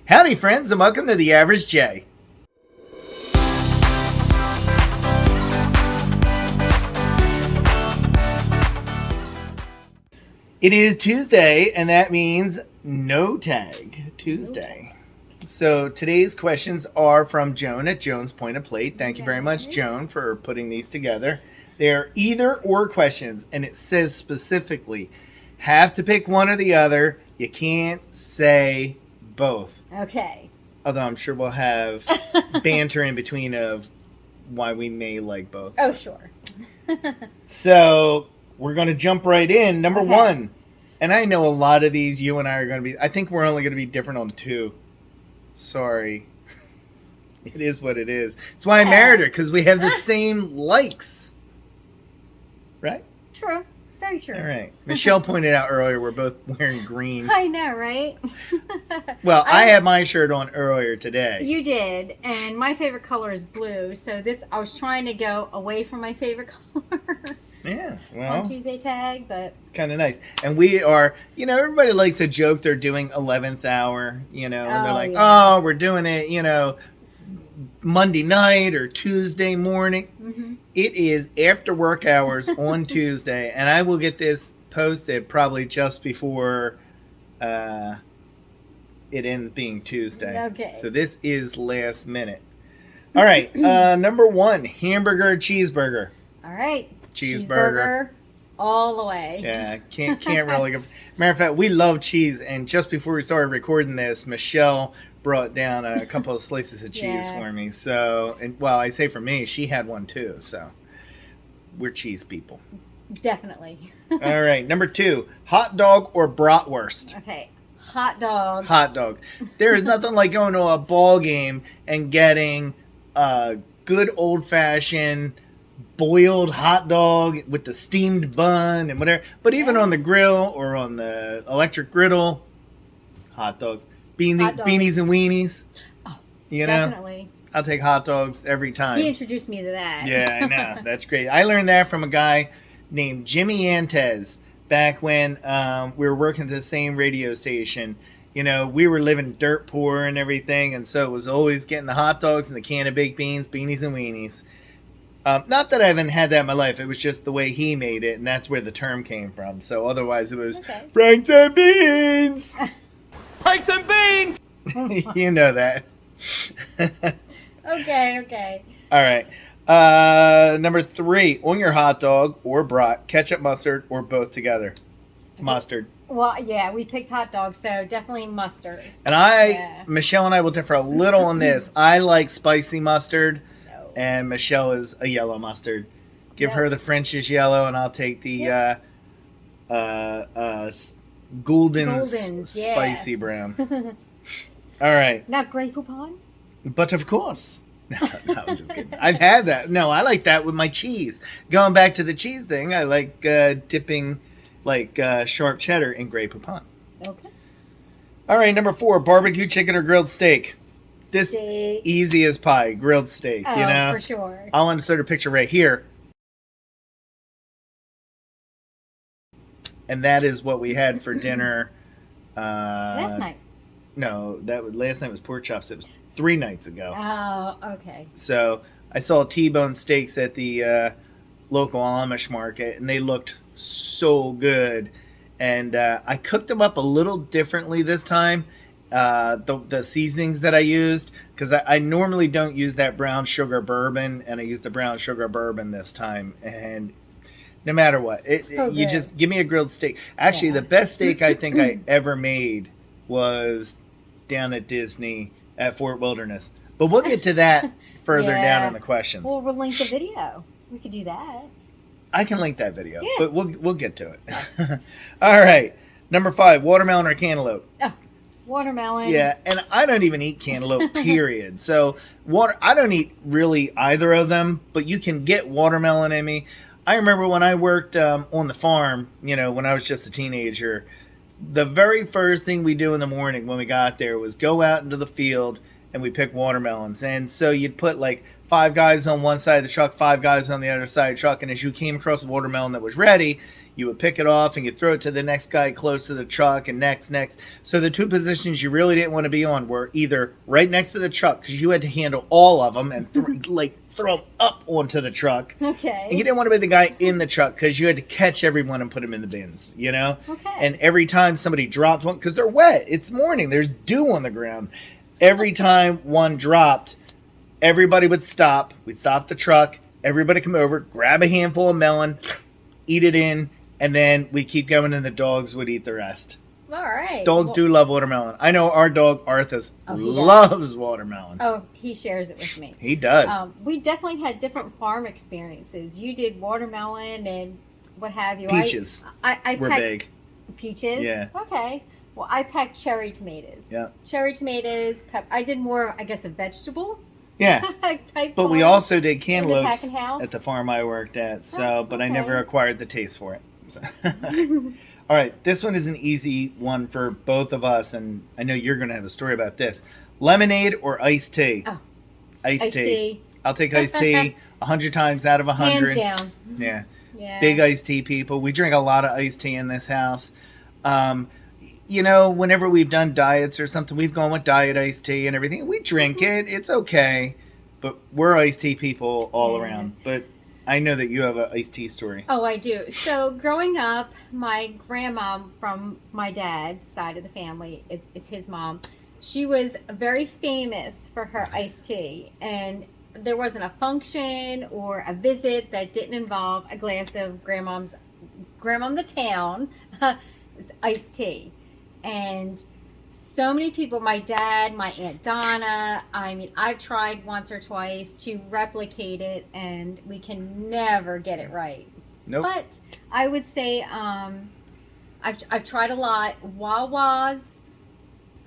Howdy, friends, and welcome to The Average J. It is Tuesday, and that means no tag Tuesday. So today's questions are from Joan at Joan's Point of Plate. Thank you very much, Joan, for putting these together. They're either or questions, and it says specifically, have to pick one or the other. You can't say both. Okay. Although I'm sure we'll have banter in between of why we may like both. Oh, sure. So we're going to jump right in. Number one. And I know a lot of these you and I are going to be... I think we're only going to be different on two. Sorry. It is what it is. That's why I married her, because we have the same likes. Right? True. Very true. All right. Michelle pointed out earlier we're both wearing green. I know, right? Well, I had my shirt on earlier today. You did, and my favorite color is blue, so I was trying to go away from my favorite color. Yeah, well. On Tuesday tag, but. It's kind of nice. And we are, everybody likes to joke they're doing 11th hour, and they're like, oh, we're doing it, Monday night or Tuesday morning. Mm-hmm. It is after work hours on Tuesday, and I will get this posted probably just before it ends being Tuesday. Okay. So this is last minute. All right, number one, hamburger, cheeseburger. All right. Cheeseburger. All the way. Yeah, can't really go. Matter of fact, we love cheese, and just before we started recording this, Michelle brought down a couple of slices of cheese for me. So, I say for me, she had one too. So, we're cheese people. Definitely. All right, number two, hot dog or bratwurst. Okay, hot dog. Hot dog. There is nothing like going to a ball game and getting a good old fashioned boiled hot dog with the steamed bun and whatever. But even on the grill or on the electric griddle, hot dogs. Beanies and weenies. Oh, definitely. I'll take hot dogs every time. He introduced me to that. Yeah, I know. That's great. I learned that from a guy named Jimmy Antez back when we were working at the same radio station. We were living dirt poor and everything, and so it was always getting the hot dogs and the can of baked beans, beanies and weenies. Not that I haven't had that in my life. It was just the way he made it, and that's where the term came from. So otherwise it was Franks and Beans! Franks and Beans! You know that. Okay. All right. Number three, on your hot dog or brat, ketchup, mustard, or both together. Mustard. Well, yeah, we picked hot dogs, so definitely mustard. And Michelle and I will differ a little on this. I like spicy mustard, and Michelle is a yellow mustard. Give her the French's yellow, and I'll take the Gulden's spicy brown. All right. Not Grey Poupon? But of course. No, I'm just kidding. I've had that. No, I like that with my cheese. Going back to the cheese thing, I like dipping sharp cheddar in Grey Poupon. Okay. All right, number four, barbecue chicken or grilled steak. This steak. Easy as pie, grilled steak, for sure. I'll insert a picture right here. And that is what we had for dinner. Last night. No, last night was pork chops. It was 3 nights ago. Oh, okay. So I saw T-bone steaks at the local Amish market, and they looked so good. And I cooked them up a little differently this time. The seasonings that I used, because I normally don't use that brown sugar bourbon, and I used the brown sugar bourbon this time. And no matter what, you just give me a grilled steak. Actually, the best steak I think I ever made was down at Disney at Fort Wilderness. But we'll get to that further down in the questions. Well, we'll link the video. We could do that. I can link that video, but we'll get to it. All right. Number 5, watermelon or cantaloupe? Oh, watermelon. Yeah, and I don't even eat cantaloupe, period. So I don't eat really either of them, but you can get watermelon in me. I remember when I worked on the farm, when I was just a teenager, the very first thing we do in the morning when we got there was go out into the field and we pick watermelons. And so you'd put like 5 guys on one side of the truck, 5 guys on the other side of the truck. And as you came across a watermelon that was ready, you would pick it off and you'd throw it to the next guy close to the truck and next. So the 2 positions you really didn't want to be on were either right next to the truck because you had to handle all of them and throw them up onto the truck. Okay. And you didn't want to be the guy in the truck because you had to catch everyone and put them in the bins, you know? Okay. And every time somebody dropped one, because they're wet, it's morning, there's dew on the ground. Every time one dropped, everybody would stop. We'd stop the truck. Everybody come over, grab a handful of melon, eat it in, and then we keep going and the dogs would eat the rest. All right. Dogs do love watermelon. I know our dog, Arthas, he loves watermelon. Oh, he shares it with me. He does. We definitely had different farm experiences. You did watermelon and what have you. Peaches I were big. Peaches? Yeah. Okay. Well, I packed cherry tomatoes. Yeah. Cherry tomatoes. I did more, I guess, a vegetable Yeah. type. But we also did cantaloupes packing house? at the farm I worked at. So, but I okay. never acquired the taste for it. So. All right, this one is an easy one for both of us, and I know you're going to have a story about this. Lemonade or iced tea? Oh, iced tea. I'll take iced tea 100 times out of 100. hands down. Yeah. Yeah. Big iced tea people. We drink a lot of iced tea in this house. You know, whenever we've done diets or something, we've gone with diet iced tea and everything. We drink it. It's okay. But we're iced tea people all around. But I know that you have an iced tea story. Oh, I do. So growing up, my grandma from my dad's side of the family is his mom. She was very famous for her iced tea. And there wasn't a function or a visit that didn't involve a glass of Grandma the Town iced tea. And so many people, my dad, my Aunt Donna, I mean, I've tried once or twice to replicate it, and we can never get it right. Nope. But I would say I've tried a lot. Wawa's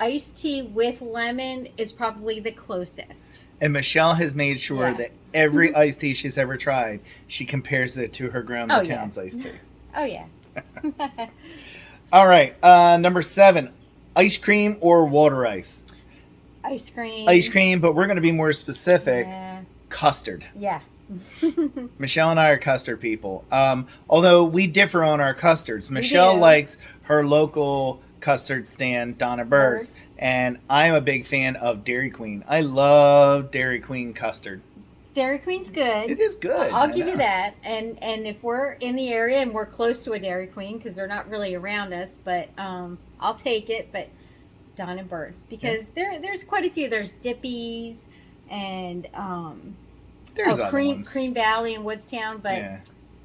iced tea with lemon is probably the closest. And Michelle has made sure that every iced tea she's ever tried, she compares it to her Grandma Town's iced tea. Oh, yeah. All right, number 7, ice cream or water ice? Ice cream. Ice cream, but we're going to be more specific. Yeah. Custard. Yeah. Michelle and I are custard people. Although we differ on our custards. Michelle likes her local custard stand, Donna Bird's, and I'm a big fan of Dairy Queen. I love Dairy Queen custard. Dairy Queen's good. It is good. I'll give you that. And if we're in the area and we're close to a Dairy Queen, because they're not really around us, but I'll take it. But Donna Bird's, because there's quite a few. There's Dippy's and there's other ones. Cream Valley in Woodstown, but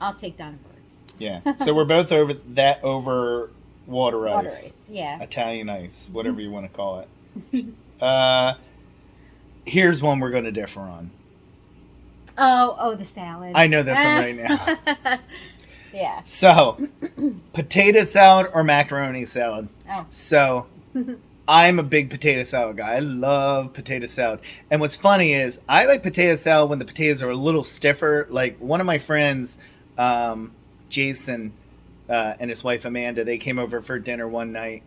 I'll take Donna Bird's. Yeah. So we're both over water ice. Yeah. Italian ice, whatever you want to call it. Here's one we're going to differ on. Oh, the salad. I know this one right now. Yeah. So, potato salad or macaroni salad? Oh. So, I'm a big potato salad guy. I love potato salad. And what's funny is I like potato salad when the potatoes are a little stiffer. Like one of my friends, Jason, and his wife Amanda, they came over for dinner one night.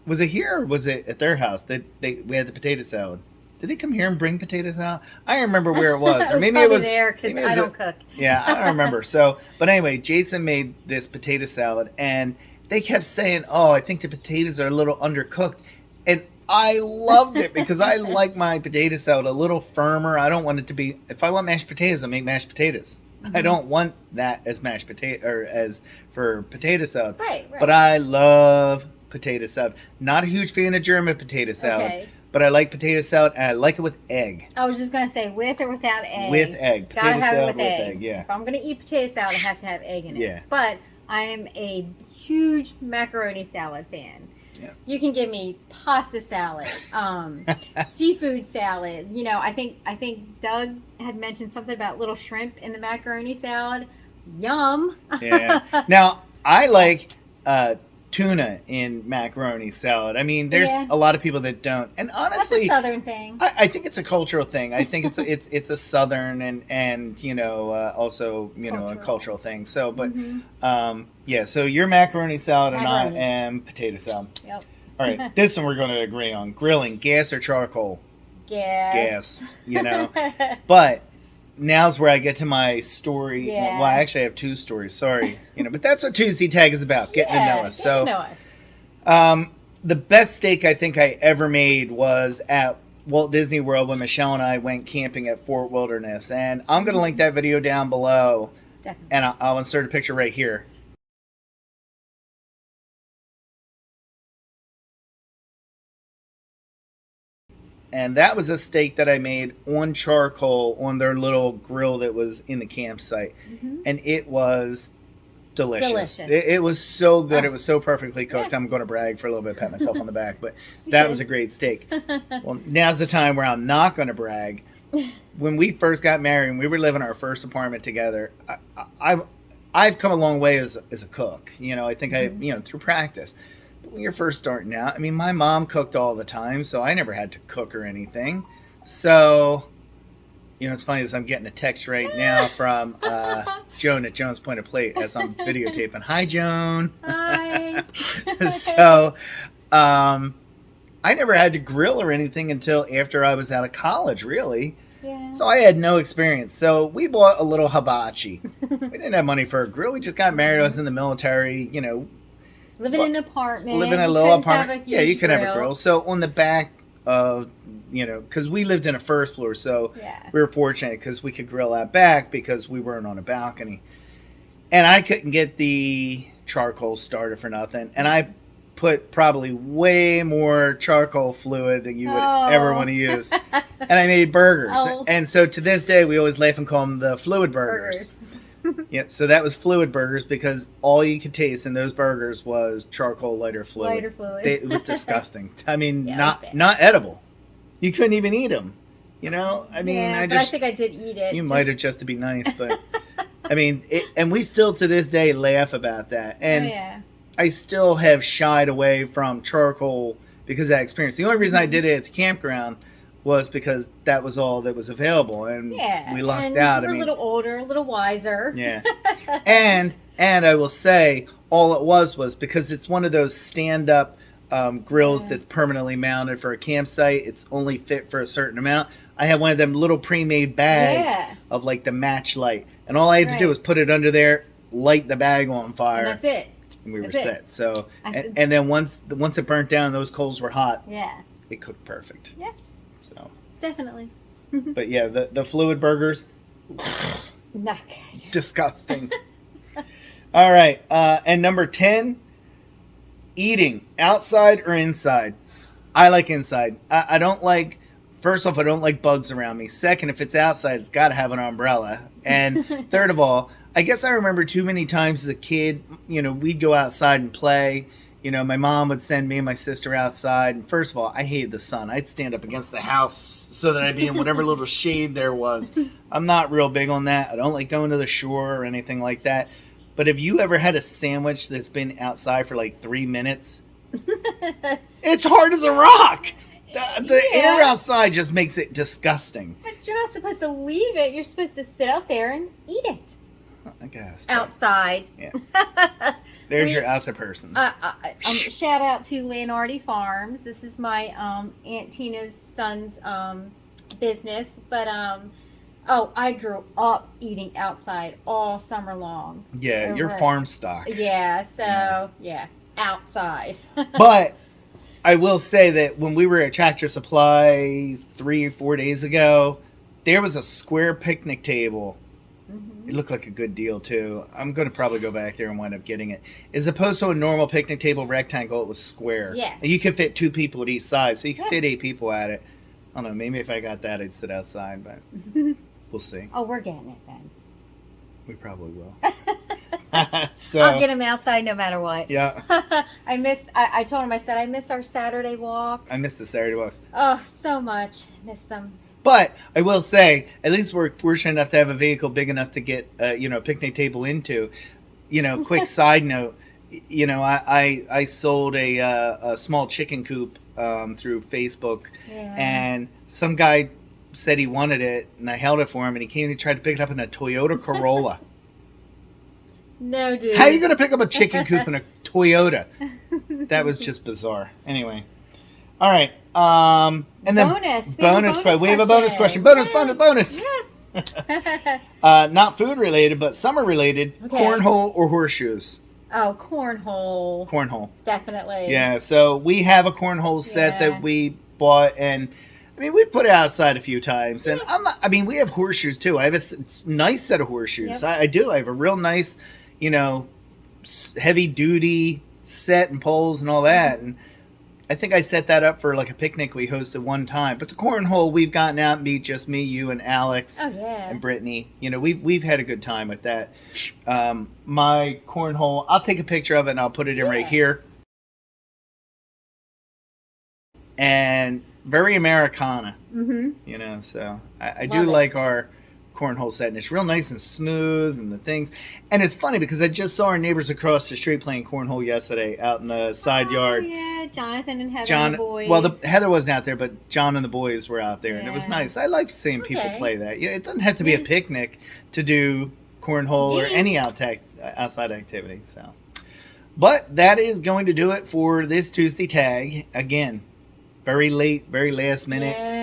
Was it here or was it at their house that we had the potato salad? Did they come here and bring potato salad? I don't remember where it was. Or maybe it was there because I don't cook. Yeah, I don't remember. So, but anyway, Jason made this potato salad, and they kept saying, "Oh, I think the potatoes are a little undercooked," and I loved it because I like my potato salad a little firmer. I don't want it to be. If I want mashed potatoes, I make mashed potatoes. Mm-hmm. I don't want that as mashed potato or as for potato salad. Right. But I love potato salad. Not a huge fan of German potato salad. Okay. But I like potato salad, and I like it with egg. I was just going to say, with or without egg? With egg. Gotta potato have salad it with egg. Yeah. If I'm going to eat potato salad, it has to have egg in it. Yeah. But I am a huge macaroni salad fan. Yeah. You can give me pasta salad, seafood salad. You know, I think Doug had mentioned something about little shrimp in the macaroni salad. Yum. Yeah. Now, I like tuna in macaroni salad. I mean, there's a lot of people that don't, and honestly, that's a southern thing. I think it's a cultural thing. I think it's a southern and also a cultural thing. So, but so you're macaroni salad and I am potato salad. Yep. All right, this one we're going to agree on: grilling, gas or charcoal. gas. But now's where I get to my story. Yeah. Well, I actually have two stories. Sorry, but that's what Tuesday Tag is about, getting to know us. Getting to know us. The best steak I think I ever made was at Walt Disney World when Michelle and I went camping at Fort Wilderness, and I'm going to link that video down below. Definitely. And I'll insert a picture right here. And that was a steak that I made on charcoal on their little grill that was in the campsite. Mm-hmm. And it was delicious. It was so good. It was so perfectly cooked. I'm going to brag for a little bit, pat myself on the back. But that was a great steak. Well, now's the time where I'm not going to brag. When we first got married and we were living our first apartment together, I've come a long way as a cook. I think through practice. When you're first starting out, I mean, my mom cooked all the time, so I never had to cook or anything. So, it's funny as I'm getting a text right now from Joan at Joan's Point of Plate as I'm videotaping. Hi, Joan. Hi. So, I never had to grill or anything until after I was out of college, really. Yeah. So I had no experience. So we bought a little hibachi. We didn't have money for a grill. We just got married. I was in the military, Living in an apartment. Living in a little apartment. Yeah, you could have a grill. So on the back of, because we lived in a first floor, so we were fortunate because we could grill out back because we weren't on a balcony. And I couldn't get the charcoal started for nothing. And I put probably way more charcoal fluid than you would ever want to use. And I made burgers. Oh. And so to this day, we always laugh and call them the fluid burgers. Yeah, so that was fluid burgers because all you could taste in those burgers was charcoal lighter fluid. Lighter fluid. It was disgusting. I mean, not edible. You couldn't even eat them. I mean, I think I did eat it. You might have just to be nice, but I mean, and we still to this day laugh about that. And I still have shied away from charcoal because of that experience. The only reason I did it at the campground was because that was all that was available, and we lucked out. We're a little older, a little wiser. Yeah, and I will say, all it was because it's one of those stand-up grills that's permanently mounted for a campsite. It's only fit for a certain amount. I had one of them little pre-made bags of like the match light, and all I had to do was put it under there, light the bag on fire. And that's it. And we were set. So, and then once it burnt down, those coals were hot. Yeah. It cooked perfect. Yeah. So. Definitely. But yeah, the fluid burgers. Not good. Disgusting. All right. And number 10, eating outside or inside. I like inside. I don't like, first off, I don't like bugs around me. Second, if it's outside, it's got to have an umbrella. And third of all, I guess I remember too many times as a kid, we'd go outside and play. My mom would send me and my sister outside. And first of all, I hated the sun. I'd stand up against the house so that I'd be in whatever little shade there was. I'm not real big on that. I don't like going to the shore or anything like that. But have you ever had a sandwich that's been outside for like 3 minutes? It's hard as a rock. The air outside just makes it disgusting. But you're not supposed to leave it. You're supposed to sit out there and eat it. I guess. Outside. Yeah. There's your outside person. Shout out to Leonardi Farms. This is my Aunt Tina's son's business. But I grew up eating outside all summer long. Yeah, you're farm stock. Yeah, so outside. But I will say that when we were at Tractor Supply 3 or 4 days ago, there was a square picnic table. It looked like a good deal, too. I'm going to probably go back there and wind up getting it. As opposed to a normal picnic table rectangle, it was square. Yeah. And you could fit 2 people at each side, so you could fit 8 people at it. I don't know, maybe if I got that, I'd sit outside, but we'll see. Oh, we're getting it then. We probably will. So, I'll get him outside no matter what. Yeah. I told him, I said, I miss our Saturday walks. I miss the Saturday walks. Oh, so much. Miss them. But I will say, at least we're fortunate enough to have a vehicle big enough to get, a picnic table into. Quick side note, I sold a small chicken coop through Facebook, and some guy said he wanted it, and I held it for him, and he came and tried to pick it up in a Toyota Corolla. No, dude. How are you going to pick up a chicken coop in a Toyota? That was just bizarre. Anyway. All right. And then bonus question. We have a bonus question. Bonus. Yes. Not food related, but summer related. Okay. Cornhole or horseshoes? Oh, cornhole. Cornhole. Definitely. Yeah. So we have a cornhole set that we bought, and I mean we've put it outside a few times. And we have horseshoes too. I have a nice set of horseshoes. Yep. I do. I have a real nice, heavy duty set and poles and all that. And I think I set that up for like a picnic we hosted one time. But the cornhole, we've gotten out and meet just me, you, and Alex. Oh, yeah. And Brittany. We've had a good time with that. My cornhole, I'll take a picture of it and I'll put it in right here. And very Americana. Mm-hmm. So I do like our cornhole set, and it's real nice and smooth, and the things. And it's funny because I just saw our neighbors across the street playing cornhole yesterday out in the side yard. Yeah, Jonathan and Heather and the boys. Well, Heather wasn't out there, but John and the boys were out there, and it was nice. I like seeing people play that. Yeah, it doesn't have to be a picnic to do cornhole or any outside activity. So, but that is going to do it for this Tuesday tag. Again, very late, very last minute. Yeah.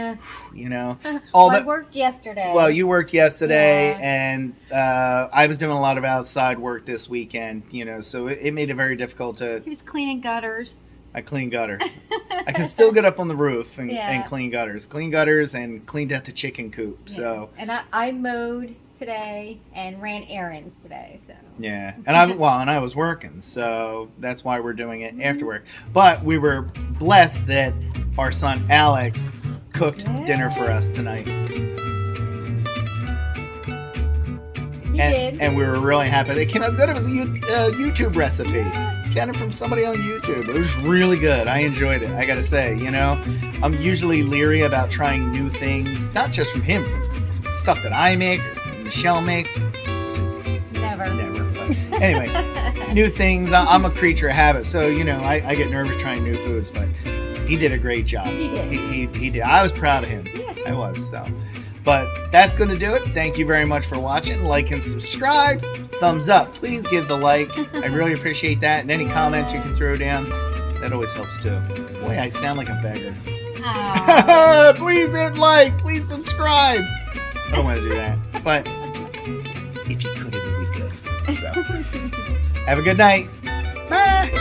I worked yesterday. Well, you worked yesterday, and I was doing a lot of outside work this weekend, so it made it very difficult to... He was cleaning gutters. I clean gutters. I can still get up on the roof and clean gutters. Clean gutters and cleaned out the chicken coop, so... And I mowed today and ran errands today, so... Yeah, and I was working, so that's why we're doing it after work. But we were blessed that our son Alex cooked dinner for us tonight. He did. And we were really happy. It came out good. It was a YouTube recipe. Found it from somebody on YouTube. It was really good. I enjoyed it. I gotta say, I'm usually leery about trying new things, not just from him, from stuff that I make or Michelle makes. Never. But anyway, new things. I'm a creature of habit, so I get nervous trying new foods, but he did a great job. He did. He did. I was proud of him. Yes. I was. So, but that's going to do it. Thank you very much for watching. Like and subscribe. Thumbs up. Please give the like. I really appreciate that. And any comments you can throw down, that always helps too. Boy, I sound like a beggar. Please hit like. Please subscribe. I don't want to do that. But if you could, it would be good. So, have a good night. Bye.